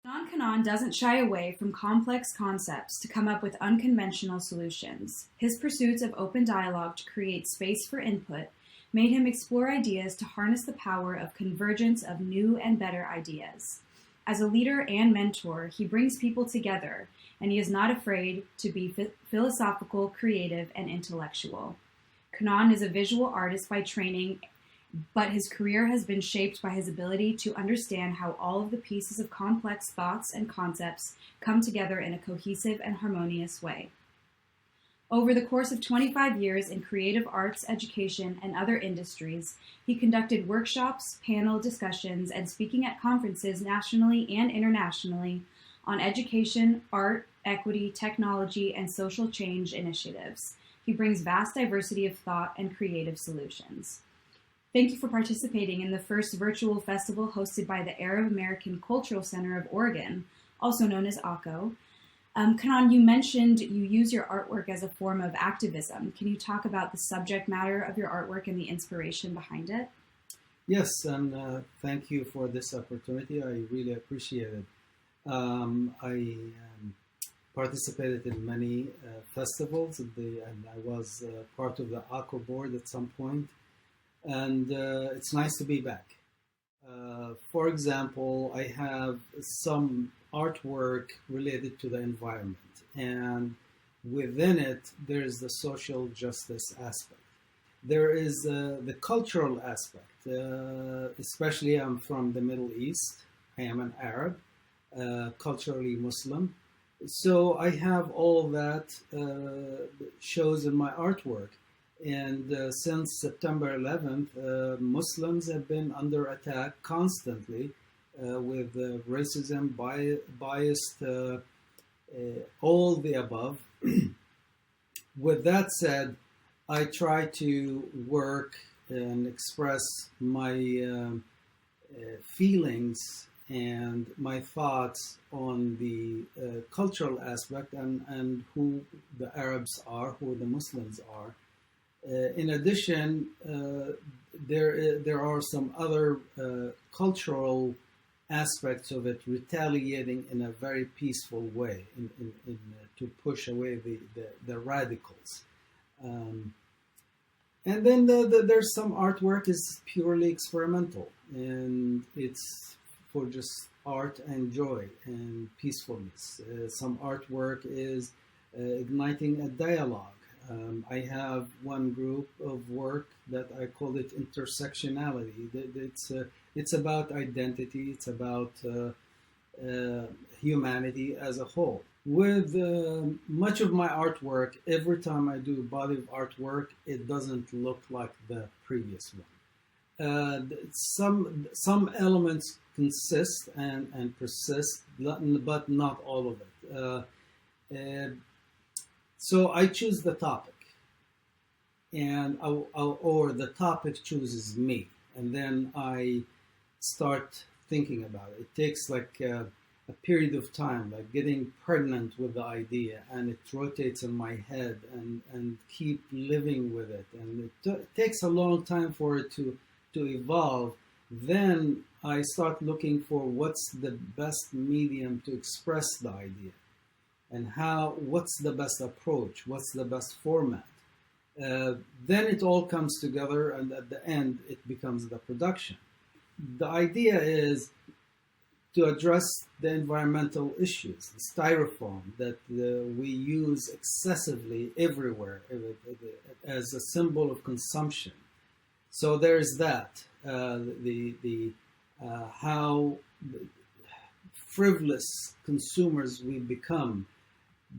Kanaan Kanaan doesn't shy away from complex concepts to come up with unconventional solutions. His pursuits of open dialogue to create space for input made him explore ideas to harness the power of convergence of new and better ideas. As a leader and mentor, he brings people together, and he is not afraid to be philosophical, creative, and intellectual. Kanaan is a visual artist by training, but his career has been shaped by his ability to understand how all of the pieces of complex thoughts and concepts come together in a cohesive and harmonious way. Over the course of 25 years in creative arts, education, and other industries, he conducted workshops, panel discussions, and speaking at conferences nationally and internationally on education, art, equity, technology, and social change initiatives. He brings vast diversity of thought and creative solutions. Thank you for participating in the first virtual festival hosted by the Arab American Cultural Center of Oregon, also known as ACO. Kanaan, you mentioned you use your artwork as a form of activism. Can you talk about the subject matter of your artwork and the inspiration behind it? Yes, and thank you for this opportunity. I really appreciate it. I participated in many festivals, and I was part of the ACO board at some point. And it's nice to be back. For example, I have some artwork related to the environment, and within it, there's the social justice aspect. There is the cultural aspect, especially I'm from the Middle East. I am an Arab, culturally Muslim. So I have all that shows in my artwork. And since September 11th, Muslims have been under attack constantly with racism, biased, all the above. With that said, I try to work and express my feelings and my thoughts on the cultural aspect and who the Arabs are, who the Muslims are. In addition, there are some other cultural aspects of it retaliating in a very peaceful way to push away the radicals. And then there's some artwork is purely experimental, and it's for just art and joy and peacefulness. Some artwork is igniting a dialogue. I have one group of work that I call it intersectionality. It's about identity. It's about humanity as a whole. With much of my artwork, every time I do a body of artwork, it doesn't look like the previous one. Some elements consist and persist, but not all of it. So I choose the topic, and or the topic chooses me, and then I start thinking about it. It takes like a period of time, like getting pregnant with the idea, and it rotates in my head, and keep living with it, and it takes a long time for it to evolve. Then I start looking for what's the best medium to express the idea. And what's the best approach? What's the best format? Then it all comes together, and at the end, it becomes the production. The idea is to address the environmental issues, the styrofoam that we use excessively everywhere as a symbol of consumption. So there's that, how frivolous consumers we become.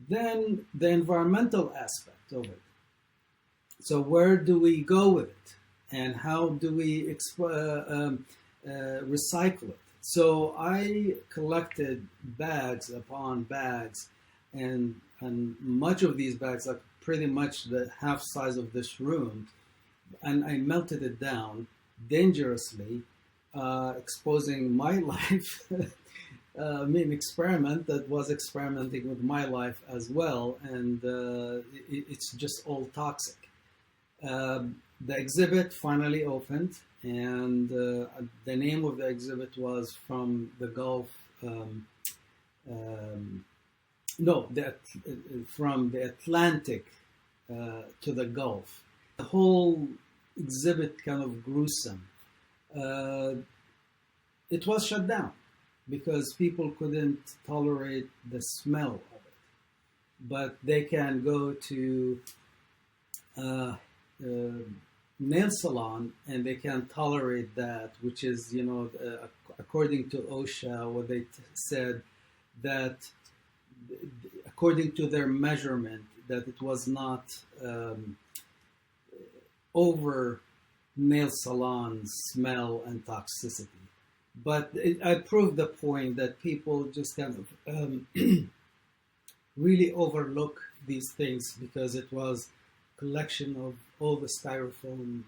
Then the environmental aspect of it. So where do we go with it, and how do we recycle it? So I collected bags upon bags, and much of these bags, like pretty much the half size of this room, and I melted it down dangerously, exposing my life. An experiment that was experimenting with my life as well, and it's just all toxic. The exhibit finally opened, and the name of the exhibit was From the Gulf um, no, from the Atlantic to the Gulf. The whole exhibit kind of gruesome. Uh, it was shut down because people couldn't tolerate the smell of it. But they can go to uh, nail salon and they can tolerate that, which is, according to OSHA, what they said that according to their measurement, that it was not over nail salon smell and toxicity. But I proved the point that people just kind of really overlook these things because it was a collection of all the styrofoam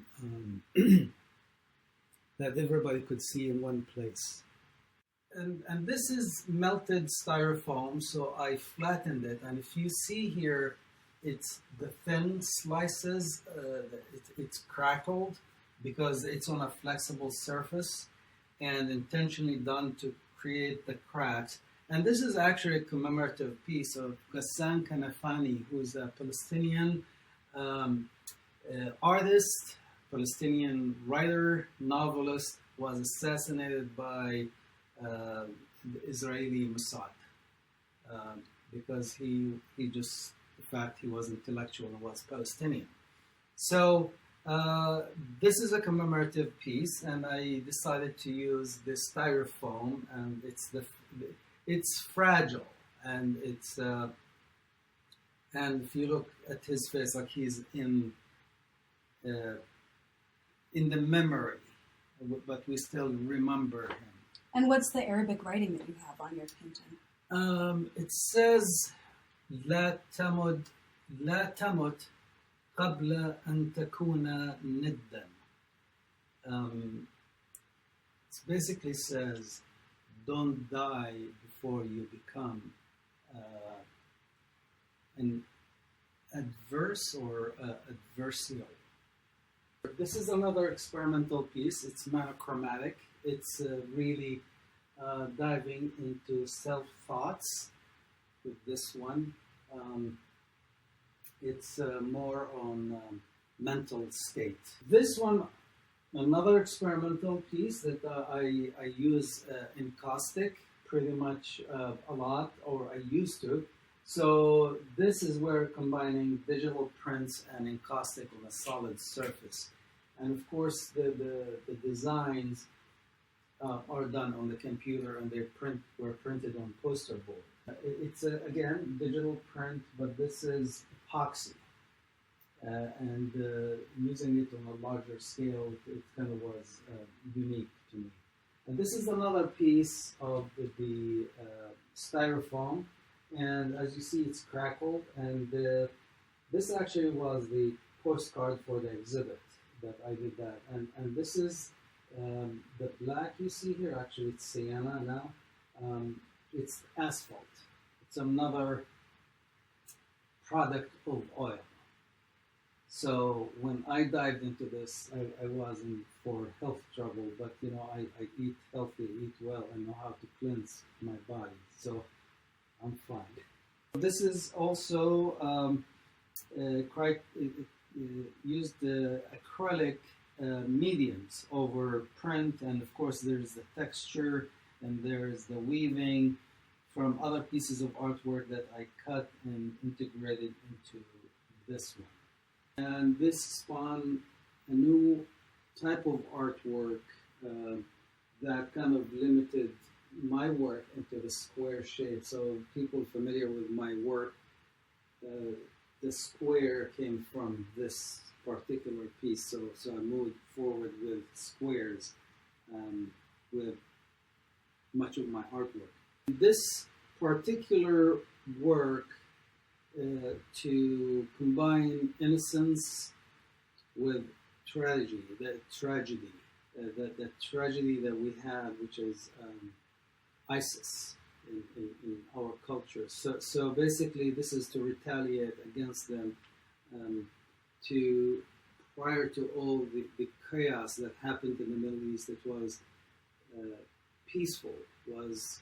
that everybody could see in one place. And this is melted styrofoam, so I flattened it. And if you see here, it's the thin slices, it's crackled because it's on a flexible surface and intentionally done to create the cracks. And this is actually a commemorative piece of Kanaan Kanaan, who's a Palestinian artist, Palestinian writer, novelist, was assassinated by the Israeli Mossad because he just, in fact, he was intellectual and was Palestinian. So this is a commemorative piece, and I decided to use this styrofoam, and it's fragile, and it's and if you look at his face, like he's in the memory, but we still remember him. And what's the Arabic writing that you have on your painting? It says, لا تمت قبل أن تكون ندا. It basically says, don't die before you become an adverse or adversarial. This is another experimental piece. It's monochromatic. It's really diving into self-thoughts with this one. It's more on mental state. This one, another experimental piece that I use encaustic pretty much a lot, or I used to. So this is where combining digital prints and encaustic on a solid surface. And of course the designs are done on the computer, and they were printed on poster board. It's again digital print, but this is epoxy, and using it on a larger scale, it kind of was unique to me. And this is another piece of the styrofoam, and as you see, it's crackled. And this actually was the postcard for the exhibit that I did that. And this is the black you see here. Actually, it's sienna now. It's asphalt. It's another product of oil. So when I dived into this, I wasn't for health trouble, but I eat healthy, eat well, and know how to cleanse my body. So I'm fine. This is also used acrylic mediums over print, and of course there's the texture and there's the weaving from other pieces of artwork that I cut and integrated into this one. And this spawned a new type of artwork that kind of limited my work into the square shape. So people familiar with my work, the square came from this particular piece. So I moved forward with squares with much of my artwork. This particular work to combine innocence with tragedy, the tragedy that we have, which is ISIS in our culture. So basically, this is to retaliate against them. Prior to all the chaos that happened in the Middle East, it was peaceful, was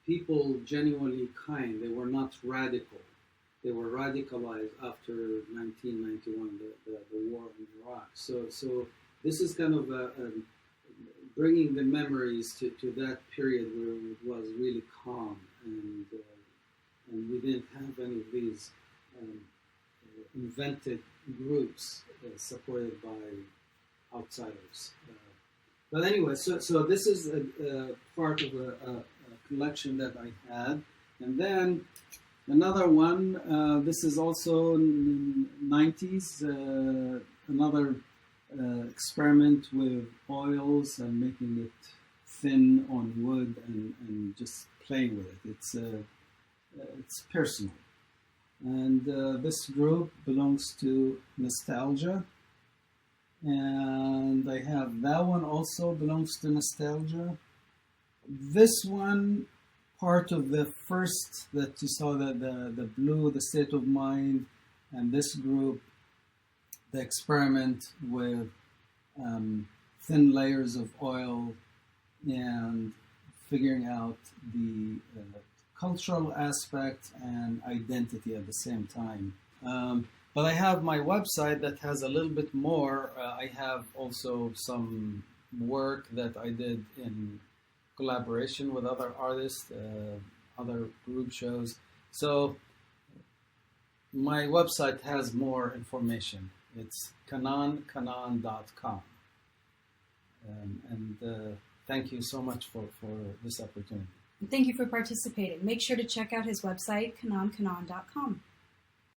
people genuinely kind. They were not radical. They were radicalized after 1991, the war in Iraq. So this is kind of bringing the memories to that period where it was really calm, and we didn't have any of these invented groups supported by outsiders. But anyway, so this is a part of a collection that I had, and then another one. This is also in the 90s. Another experiment with oils and making it thin on wood and just playing with it. It's personal, and this group belongs to Nostalgia. And I have that one also belongs to Nostalgia. This one, part of the first that you saw, the blue, the state of mind, and this group, the experiment with thin layers of oil and figuring out the cultural aspect and identity at the same time. But I have my website that has a little bit more. I have also some work that I did in collaboration with other artists, other group shows. So my website has more information. It's KanaanKanaan.com. And thank you so much for this opportunity. Thank you for participating. Make sure to check out his website, KanaanKanaan.com.